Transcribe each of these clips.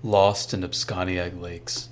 Lost in Debsconeag Lakes.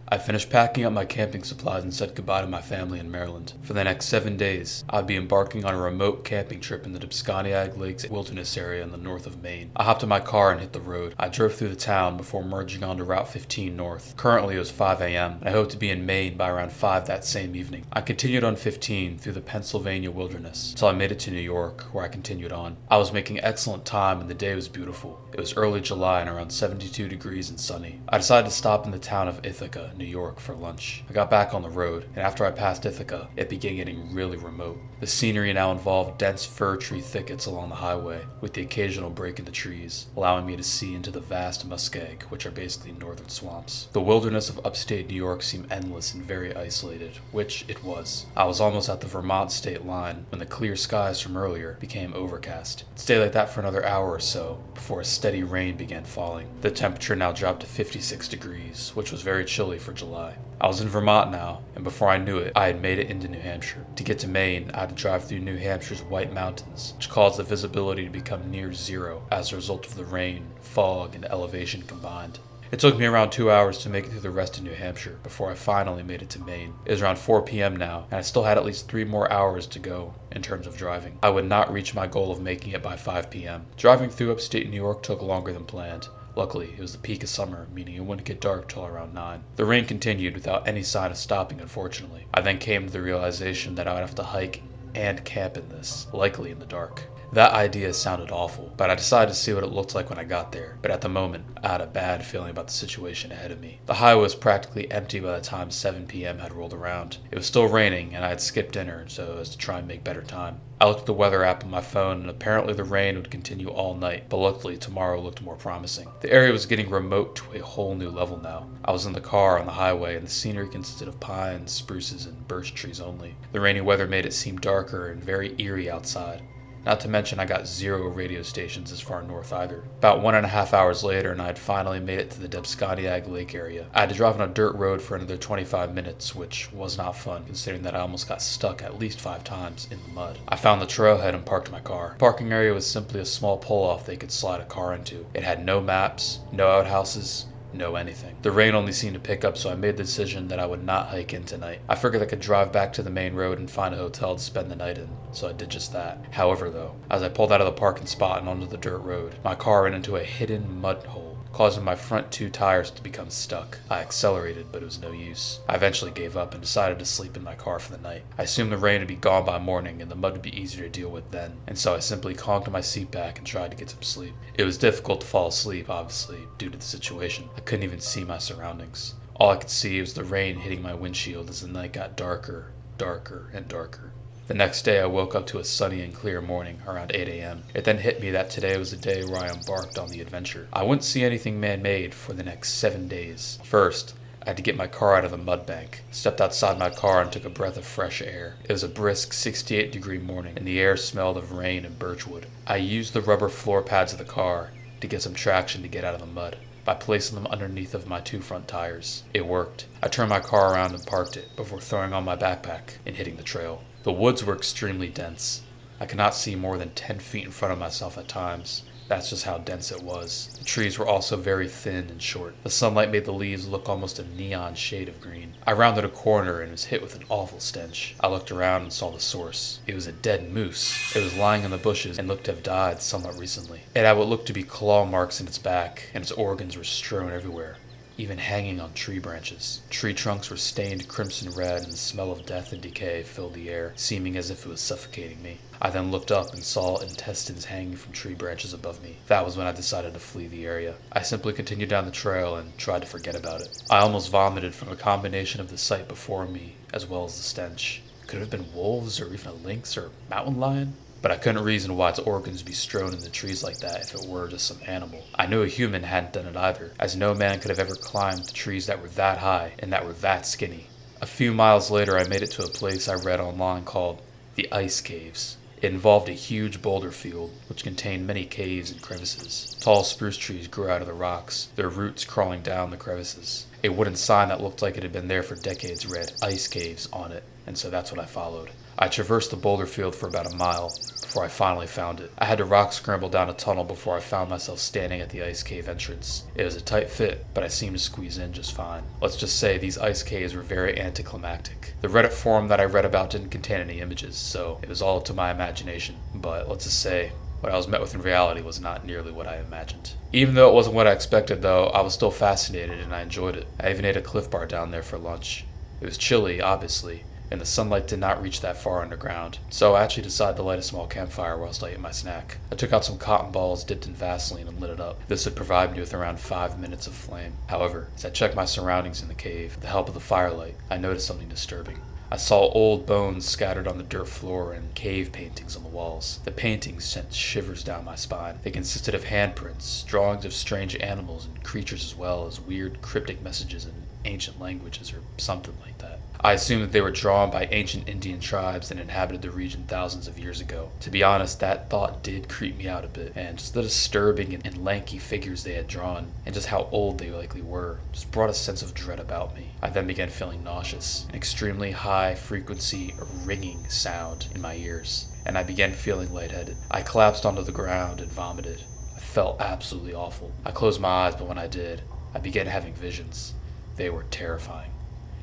I finished packing up my camping supplies and said goodbye to my family in Maryland. For the next 7 days, I'd be embarking on a remote camping trip in the Debsconeag Lakes wilderness area in the north of Maine. I hopped in my car and hit the road. I drove through the town before merging onto Route 15 north. Currently it was 5 a.m., and I hoped to be in Maine by around 5 that same evening. I continued on 15 through the Pennsylvania wilderness until I made it to New York, where I continued on. I was making excellent time and the day was beautiful. It was early July and around 72 degrees and sunny. I decided to stop in the town of Ithaca, New York, for lunch. I got back on the road, and after I passed Ithaca, it began getting really remote. The scenery now involved dense fir tree thickets along the highway, with the occasional break in the trees, allowing me to see into the vast muskeg, which are basically northern swamps. The wilderness of upstate New York seemed endless and very isolated, which it was. I was almost at the Vermont state line when the clear skies from earlier became overcast. It stayed like that for another hour or so, before a steady rain began falling. The temperature now dropped to 56 degrees, which was very chilly for July. I was in Vermont now, and before I knew it, I had made it into New Hampshire. To get to Maine, I had to drive through New Hampshire's White Mountains, which caused the visibility to become near zero as a result of the rain, fog, and elevation combined. It took me around 2 hours to make it through the rest of New Hampshire before I finally made it to Maine. It was around 4 p.m. now, and I still had at least 3 more hours to go in terms of driving. I would not reach my goal of making it by 5 p.m. Driving through upstate New York took longer than planned. Luckily, it was the peak of summer, meaning it wouldn't get dark till around 9. The rain continued without any sign of stopping, unfortunately. I then came to the realization that I would have to hike and camp in this, likely in the dark. That idea sounded awful, but I decided to see what it looked like when I got there. But at the moment, I had a bad feeling about the situation ahead of me. The highway was practically empty by the time 7 p.m. had rolled around. It was still raining, and I had skipped dinner so as to try and make better time. I looked at the weather app on my phone, and apparently the rain would continue all night, but luckily tomorrow looked more promising. The area was getting remote to a whole new level now. I was in the car on the highway, and the scenery consisted of pines, spruces, and birch trees only. The rainy weather made it seem darker and very eerie outside. Not to mention I got 0 radio stations as far north either. About 1.5 hours later, and I had finally made it to the Debsconeag Lake area. I had to drive on a dirt road for another 25 minutes, which was not fun, considering that I almost got stuck at least 5 times in the mud. I found the trailhead and parked my car. The parking area was simply a small pull-off they could slide a car into. It had no maps, no outhouses, no anything. The rain only seemed to pick up, so I made the decision that I would not hike in tonight. I figured I could drive back to the main road and find a hotel to spend the night in, so I did just that. However though, as I pulled out of the parking spot and onto the dirt road, my car ran into a hidden mud hole, causing my front 2 tires to become stuck. I accelerated, but it was no use. I eventually gave up and decided to sleep in my car for the night. I assumed the rain would be gone by morning and the mud would be easier to deal with then, and so I simply conked my seat back and tried to get some sleep. It was difficult to fall asleep, obviously, due to the situation. I couldn't even see my surroundings. All I could see was the rain hitting my windshield as the night got darker, and darker. The next day, I woke up to a sunny and clear morning around 8 a.m. It then hit me that today was the day where I embarked on the adventure. I wouldn't see anything man-made for the next 7 days. First, I had to get my car out of the mud bank. Stepped outside my car and took a breath of fresh air. It was a brisk 68-degree morning, and the air smelled of rain and birchwood. I used the rubber floor pads of the car to get some traction to get out of the mud by placing them underneath of my 2 front tires. It worked. I turned my car around and parked it before throwing on my backpack and hitting the trail. The woods were extremely dense. I could not see more than 10 feet in front of myself at times. That's just how dense it was. The trees were also very thin and short. The sunlight made the leaves look almost a neon shade of green. I rounded a corner and was hit with an awful stench. I looked around and saw the source. It was a dead moose. It was lying in the bushes and looked to have died somewhat recently. It had what looked to be claw marks in its back, and its organs were strewn everywhere, even hanging on tree branches. Tree trunks were stained crimson red, and the smell of death and decay filled the air, seeming as if it was suffocating me. I then looked up and saw intestines hanging from tree branches above me. That was when I decided to flee the area. I simply continued down the trail and tried to forget about it. I almost vomited from a combination of the sight before me, as well as the stench. Could it have been wolves, or even a lynx, or mountain lion? But I couldn't reason why its organs be strewn in the trees like that if it were just some animal. I knew a human hadn't done it either, as no man could have ever climbed the trees that were that high and that were that skinny. A few miles later, I made it to a place I read online called the Ice Caves. It involved a huge boulder field, which contained many caves and crevices. Tall spruce trees grew out of the rocks, their roots crawling down the crevices. A wooden sign that looked like it had been there for decades read "Ice Caves" on it, and so that's what I followed. I traversed the boulder field for about a mile, before I finally found it. I had to rock scramble down a tunnel before I found myself standing at the ice cave entrance. It was a tight fit, but I seemed to squeeze in just fine. Let's just say these ice caves were very anticlimactic. The Reddit forum that I read about didn't contain any images, so it was all up to my imagination. But let's just say what I was met with in reality was not nearly what I imagined. Even though it wasn't what I expected though, I was still fascinated and I enjoyed it. I even ate a Cliff Bar down there for lunch. It was chilly, obviously, and the sunlight did not reach that far underground, so I actually decided to light a small campfire whilst I ate my snack. I took out some cotton balls dipped in Vaseline and lit it up. This would provide me with around 5 minutes of flame. However, as I checked my surroundings in the cave, with the help of the firelight, I noticed something disturbing. I saw old bones scattered on the dirt floor and cave paintings on the walls. The paintings sent shivers down my spine. They consisted of handprints, drawings of strange animals and creatures, as well as weird cryptic messages in ancient languages or something like that. I assumed that they were drawn by ancient Indian tribes that inhabited the region thousands of years ago. To be honest, that thought did creep me out a bit, and just the disturbing and lanky figures they had drawn, and just how old they likely were, just brought a sense of dread about me. I then began feeling nauseous, an extremely high frequency ringing sound in my ears, and I began feeling lightheaded. I collapsed onto the ground and vomited. I felt absolutely awful. I closed my eyes, but when I did, I began having visions. They were terrifying.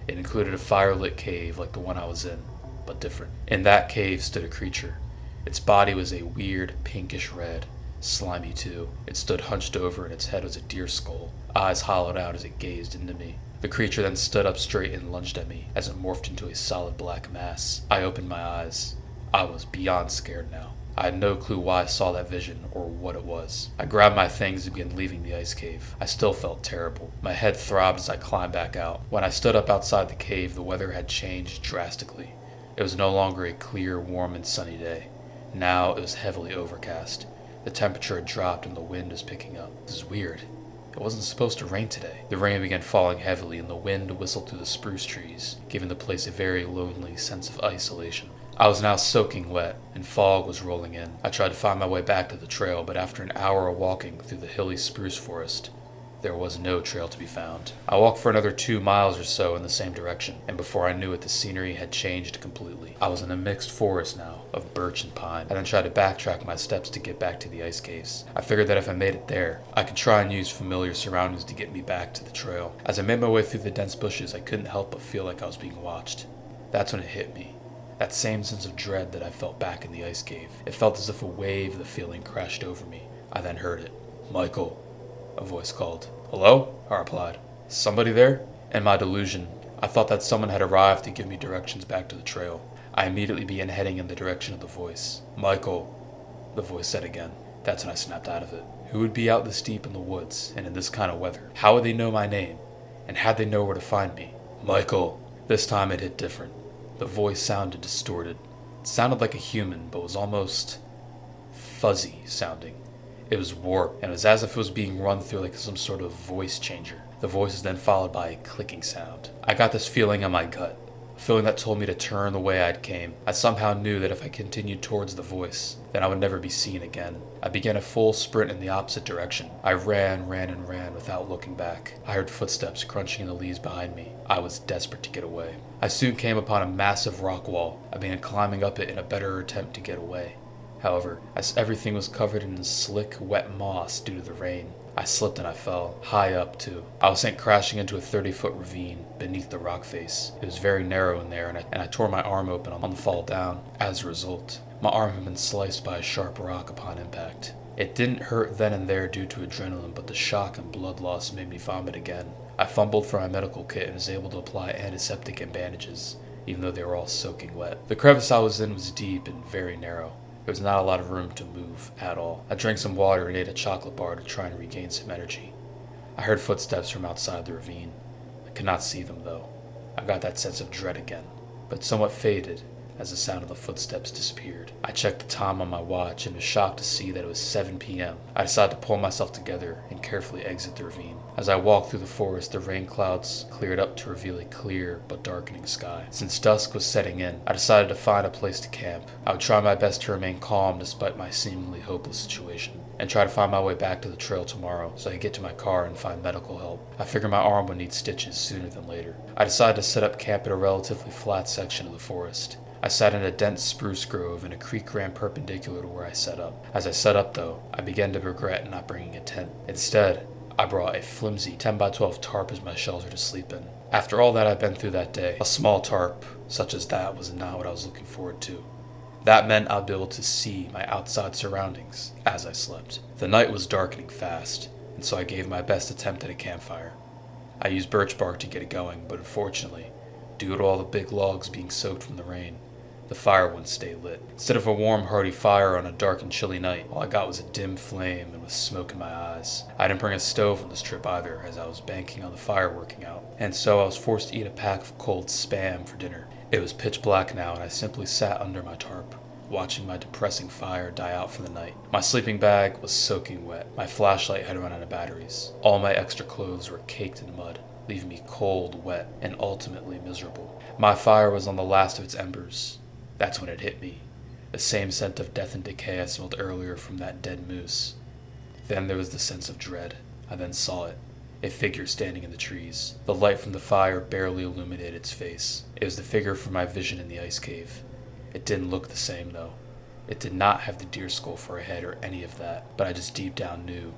It included a firelit cave like the one I was in, but different. In that cave stood a creature. Its body was a weird pinkish red, slimy too. It stood hunched over and its head was a deer skull, eyes hollowed out as it gazed into me. The creature then stood up straight and lunged at me as it morphed into a solid black mass. I opened my eyes. I was beyond scared now. I had no clue why I saw that vision or what it was. I grabbed my things and began leaving the ice cave. I still felt terrible. My head throbbed as I climbed back out. When I stood up outside the cave, the weather had changed drastically. It was no longer a clear, warm, and sunny day. Now it was heavily overcast. The temperature had dropped and the wind was picking up. This is weird. It wasn't supposed to rain today. The rain began falling heavily and the wind whistled through the spruce trees, giving the place a very lonely sense of isolation. I was now soaking wet, and fog was rolling in. I tried to find my way back to the trail, but after an hour of walking through the hilly spruce forest, there was no trail to be found. I walked for another 2 miles or so in the same direction, and before I knew it, the scenery had changed completely. I was in a mixed forest now, of birch and pine. I then tried to backtrack my steps to get back to the ice caves. I figured that if I made it there, I could try and use familiar surroundings to get me back to the trail. As I made my way through the dense bushes, I couldn't help but feel like I was being watched. That's when it hit me. That same sense of dread that I felt back in the ice cave. It felt as if a wave of the feeling crashed over me. I then heard it. "Michael," a voice called. "Hello?" I replied. "Somebody there?" In my delusion, I thought that someone had arrived to give me directions back to the trail. I immediately began heading in the direction of the voice. "Michael," the voice said again. That's when I snapped out of it. Who would be out this deep in the woods and in this kind of weather? How would they know my name? And how'd they know where to find me? "Michael." This time it hit different. The voice sounded distorted. It sounded like a human, but was almost fuzzy sounding. It was warped, and it was as if it was being run through like some sort of voice changer. The voice was then followed by a clicking sound. I got this feeling in my gut, a feeling that told me to turn the way I'd came. I somehow knew that if I continued towards the voice, then I would never be seen again. I began a full sprint in the opposite direction. I ran without looking back. I heard footsteps crunching in the leaves behind me. I was desperate to get away. I soon came upon a massive rock wall. I began climbing up it in a better attempt to get away. However, as everything was covered in slick, wet moss due to the rain, I slipped and I fell, high up too. I was sent crashing into a 30-foot ravine beneath the rock face. It was very narrow in there, and I tore my arm open on the fall down. As a result, my arm had been sliced by a sharp rock upon impact. It didn't hurt then and there due to adrenaline, but the shock and blood loss made me vomit again. I fumbled for my medical kit and was able to apply antiseptic and bandages, even though they were all soaking wet. The crevice I was in was deep and very narrow. There was not a lot of room to move at all. I drank some water and ate a chocolate bar to try and regain some energy. I heard footsteps from outside the ravine. I could not see them though. I got that sense of dread again, but somewhat faded as the sound of the footsteps disappeared. I checked the time on my watch and was shocked to see that it was 7 p.m. I decided to pull myself together and carefully exit the ravine. As I walked through the forest, the rain clouds cleared up to reveal a clear but darkening sky. Since dusk was setting in, I decided to find a place to camp. I would try my best to remain calm despite my seemingly hopeless situation, and try to find my way back to the trail tomorrow so I could get to my car and find medical help. I figured my arm would need stitches sooner than later. I decided to set up camp in a relatively flat section of the forest. I sat in a dense spruce grove and a creek ran perpendicular to where I set up. As I set up, though, I began to regret not bringing a tent. Instead, I brought a flimsy 10 by 12 tarp as my shelter to sleep in. After all that I'd been through that day, a small tarp such as that was not what I was looking forward to. That meant I'd be able to see my outside surroundings as I slept. The night was darkening fast, and so I gave my best attempt at a campfire. I used birch bark to get it going, but unfortunately, due to all the big logs being soaked from the rain, the fire wouldn't stay lit. Instead of a warm, hearty fire on a dark and chilly night, all I got was a dim flame and with smoke in my eyes. I didn't bring a stove on this trip either, as I was banking on the fire working out, and so I was forced to eat a pack of cold Spam for dinner. It was pitch black now, and I simply sat under my tarp, watching my depressing fire die out for the night. My sleeping bag was soaking wet. My flashlight had run out of batteries. All my extra clothes were caked in mud, leaving me cold, wet, and ultimately miserable. My fire was on the last of its embers. That's when it hit me. The same scent of death and decay I smelled earlier from that dead moose. Then there was the sense of dread. I then saw it. A figure standing in the trees. The light from the fire barely illuminated its face. It was the figure from my vision in the ice cave. It didn't look the same, though. It did not have the deer skull for a head or any of that, but I just deep down knew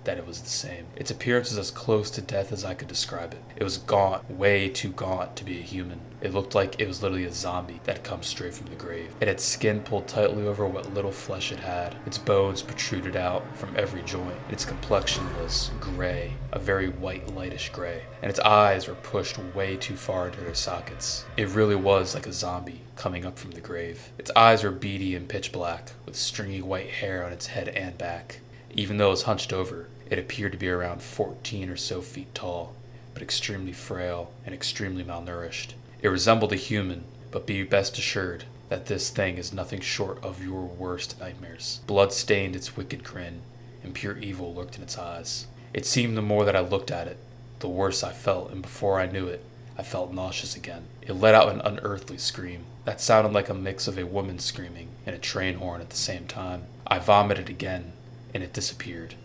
that it was the same. Its appearance was as close to death as I could describe it. It was gaunt, way too gaunt to be a human. It looked like it was literally a zombie that had come straight from the grave. It had skin pulled tightly over what little flesh it had. Its bones protruded out from every joint. Its complexion was gray, a very white, lightish gray, and its eyes were pushed way too far into their sockets. It really was like a zombie coming up from the grave. Its eyes were beady and pitch black, with stringy white hair on its head and back. Even though it was hunched over, it appeared to be around 14 or so feet tall, but extremely frail and extremely malnourished. It resembled a human, but be best assured that this thing is nothing short of your worst nightmares. Blood stained its wicked grin, and pure evil lurked in its eyes. It seemed the more that I looked at it, the worse I felt, and before I knew it, I felt nauseous again. It let out an unearthly scream that sounded like a mix of a woman screaming and a train horn at the same time. I vomited again, and it disappeared.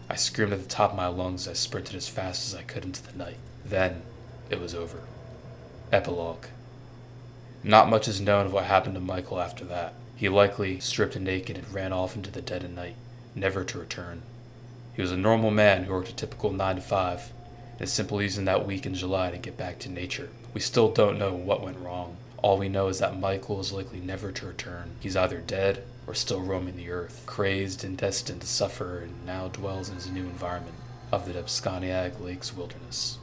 I screamed at the top of my lungs as I sprinted as fast as I could into the night. Then, it was over. Epilogue. Not much is known of what happened to Michael after that. He likely stripped naked and ran off into the dead of night, never to return. He was a normal man who worked a typical 9 to 5, and simply using that week in July to get back to nature. We still don't know what went wrong. All we know is that Michael is likely never to return. He's either dead or still roaming the earth, crazed and destined to suffer, and now dwells in his new environment of the Debsconeag Lakes wilderness.